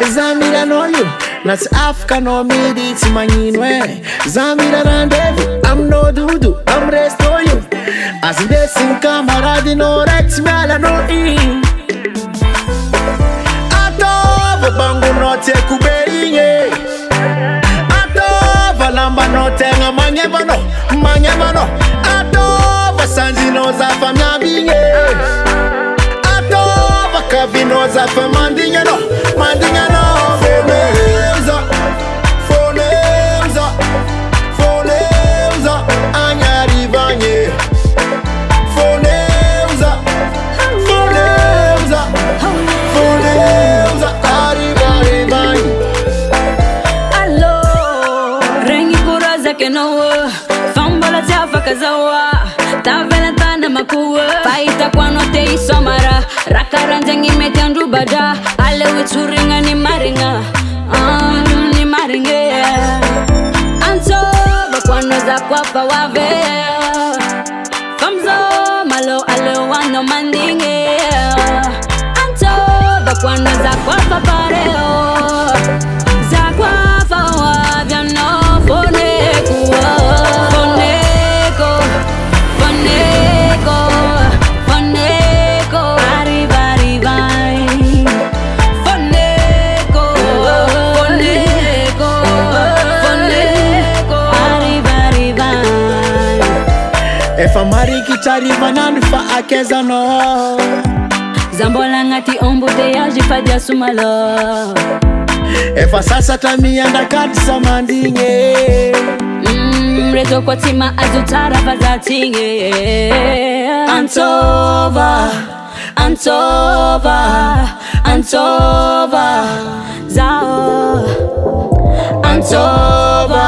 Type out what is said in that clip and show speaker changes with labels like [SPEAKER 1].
[SPEAKER 1] Zamira no you, that's Africa no midi, it's manginwe. Zamira rendezvous, I'm no dudu, I'm rest on you. As in this in camarade no rex mela no in. Atova bangu no te kuberinye. Atova lamba no tenga manyevano. Atova sanji no za famyabinye. Atova kavino za famandinye no. Foneuza, anyarivanye. Foneuza, arrivanye.
[SPEAKER 2] Allo, rengi kuraza kenowa, fambala tafa kazawa, tavela tana makuwa, paita kwa note isomara, rakaranja ngimetandu bada, ale wituringa ni maringa, ni maringe, anto bakwano za kwapa wave, famzo malo alo wano mandinge, anto bakwano za kwapa pareo.
[SPEAKER 1] Efa mariki chariva nanfa akeza no.
[SPEAKER 2] Zambola ngati embouteillage fadia sumalo.
[SPEAKER 1] Efa sasa tamianda katisa mandinge.
[SPEAKER 2] Rezo kwatima azutara vazatinge. Antova zao. Antova